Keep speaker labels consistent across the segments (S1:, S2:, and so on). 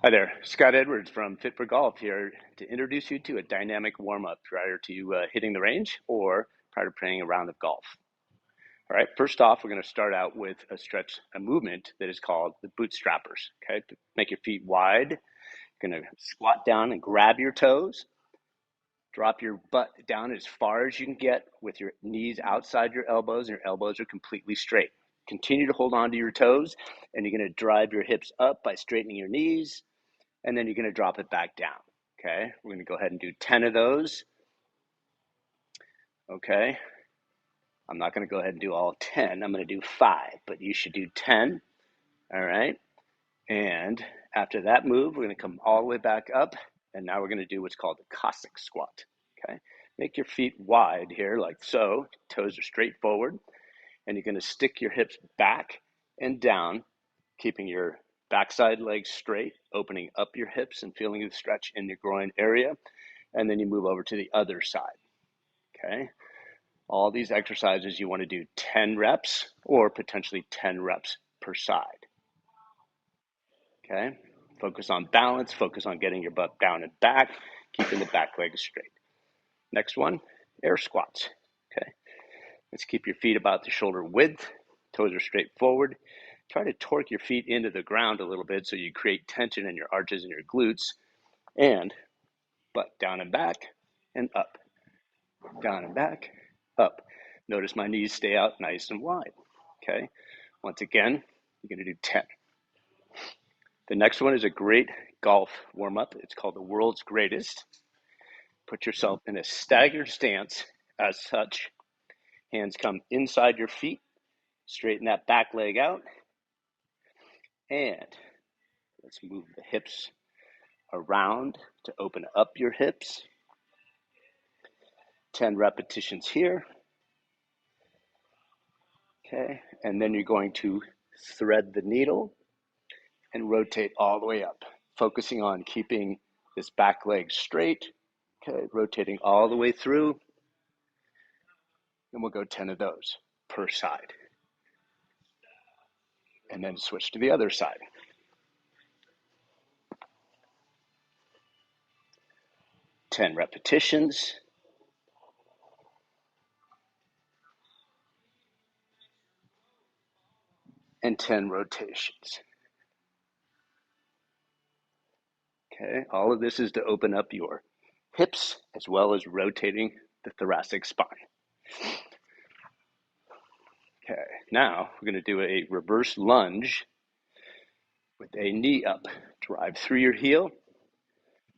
S1: Hi there, Scott Edwards from Fit for Golf here to introduce you to a dynamic warm-up prior to hitting the range or prior to playing a round of golf. All right, first off, we're going to start out with a movement that is called the bootstrappers. Okay, to make your feet wide, you're going to squat down and grab your toes, drop your butt down as far as you can get with your knees outside your elbows, and your elbows are completely straight. Continue to hold on to your toes, and you're going to drive your hips up by straightening your knees, and then you're going to drop it back down. Okay, we're going to go ahead and do 10 of those. Okay, I'm not going to go ahead and do all 10. I'm going to do 5, but you should do 10. All right, and after that move, we're going to come all the way back up, and now we're going to do what's called the Cossack squat. Okay, make your feet wide here, like so. Toes are straight forward, and you're going to stick your hips back and down, keeping your backside legs straight, opening up your hips and feeling the stretch in your groin area. And then you move over to the other side. Okay. All these exercises, you want to do 10 reps or potentially 10 reps per side. Okay. Focus on balance, focus on getting your butt down and back, keeping the back legs straight. Next one, air squats. Okay. Let's keep your feet about the shoulder width, toes are straight forward. Try to torque your feet into the ground a little bit so you create tension in your arches and your glutes, and butt down and back and up, down and back, up. Notice my knees stay out nice and wide. Okay. Once again, you're going to do 10. The next one is a great golf warm up. It's called the world's greatest. Put yourself in a staggered stance as such. Hands come inside your feet. Straighten that back leg out. And let's move the hips around to open up your hips. 10 repetitions here. Okay, and then you're going to thread the needle and rotate all the way up, focusing on keeping this back leg straight. Okay, rotating all the way through, and we'll go 10 of those per side. And then switch to the other side. 10 repetitions. And 10 rotations. Okay, all of this is to open up your hips as well as rotating the thoracic spine. Okay, now we're going to do a reverse lunge with a knee up. Drive through your heel,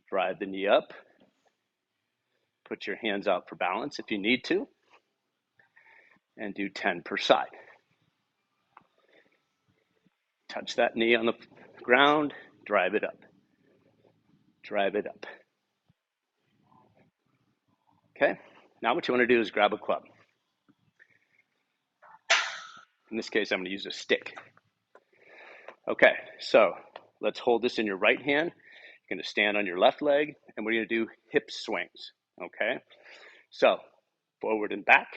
S1: drive the knee up, put your hands out for balance if you need to, and do 10 per side. Touch that knee on the ground, drive it up, drive it up. Okay, now what you want to do is grab a club. In this case, I'm going to use a stick. Okay, so let's hold this in your right hand. You're going to stand on your left leg, and we're going to do hip swings. Okay, so forward and back.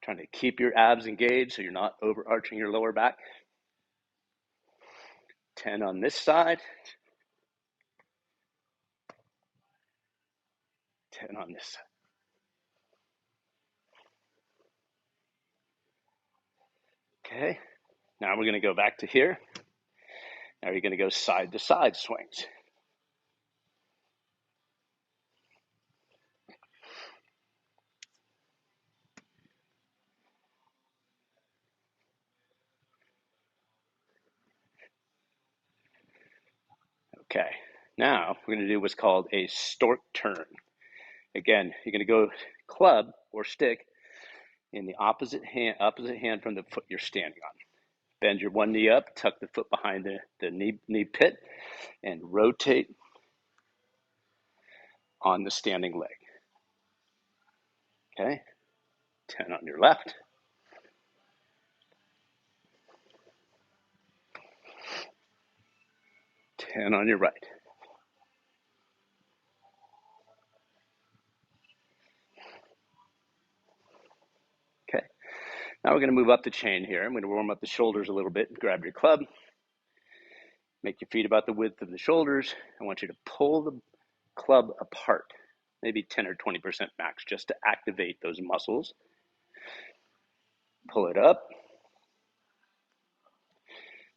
S1: Trying to keep your abs engaged so you're not overarching your lower back. 10 on this side. 10 on this side. Okay, now we're going to go back to here. Now you're going to go side to side swings. Okay, now we're going to do what's called a stork turn. Again, you're going to go club or stick in the opposite hand from the foot you're standing on. Bend your one knee up, tuck the foot behind the knee pit, and rotate on the standing leg. Okay, 10 on your left. 10 on your right. Okay, now we're going to move up the chain here. I'm going to warm up the shoulders a little bit. Grab your club. Make your feet about the width of the shoulders. I want you to pull the club apart, maybe 10 or 20% max, just to activate those muscles. Pull it up,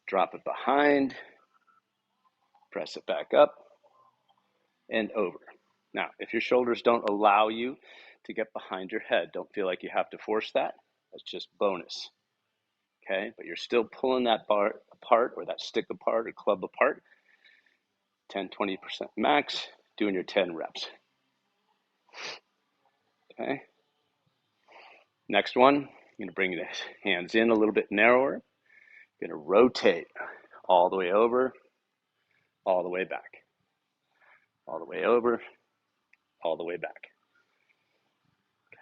S1: drop it behind, press it back up, and over. Now, if your shoulders don't allow you to get behind your head, don't feel like you have to force that. That's just bonus. Okay, but you're still pulling that bar apart, or that stick apart, or club apart, 10, 20% max, doing your 10 reps. Okay, next one, you're gonna bring the hands in a little bit narrower. You're gonna rotate all the way over, all the way back, all the way over, all the way back.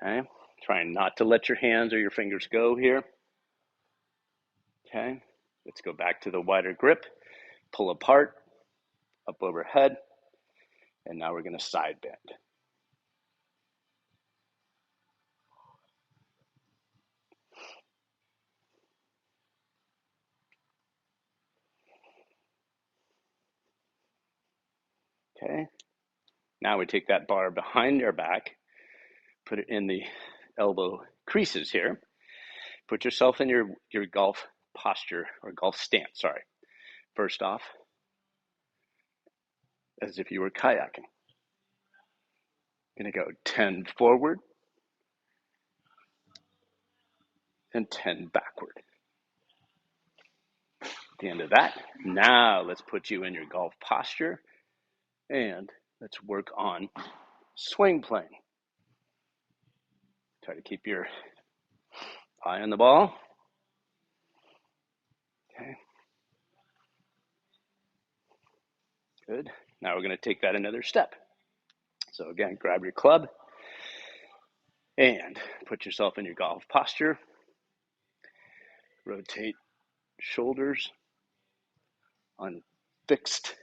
S1: Okay, trying not to let your hands or your fingers go here. Okay, let's go back to the wider grip, pull apart, up overhead, and now we're gonna side bend. Okay, now we take that bar behind our back, put it in the elbow creases here. Put yourself in your golf posture, or golf stance, sorry. First off, as if you were kayaking. Gonna go 10 forward and 10 backward. At the end of that, now let's put you in your golf posture and let's work on swing playing. Try to keep your eye on the ball. Okay. Good. Now we're going to take that another step. So again, grab your club and put yourself in your golf posture. Rotate shoulders on fixed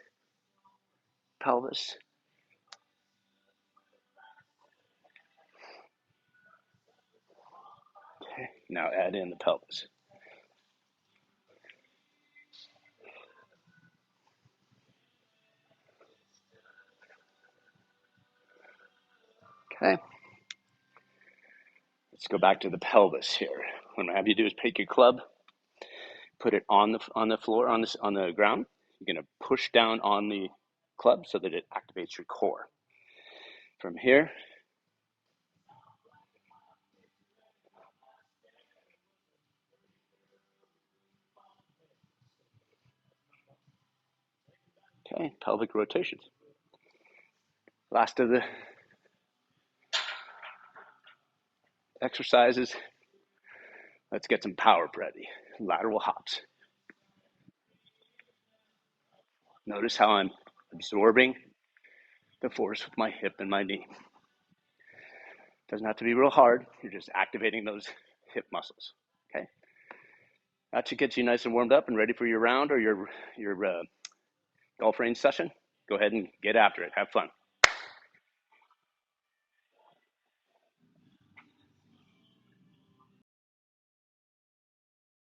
S1: pelvis. Okay. Now add in the pelvis. Okay. Let's go back to the pelvis here. What I'm gonna have you do is take your club, put it on the floor, on the ground. You're gonna push down on the club so that it activates your core. From here, okay, pelvic rotations. Last of the exercises. Let's get some power ready. Lateral hops. Notice how I'm absorbing the force with my hip and my knee. Doesn't have to be real hard. You're just activating those hip muscles. Okay. That should get you nice and warmed up and ready for your round or your golf range session. Go ahead and get after it. Have fun.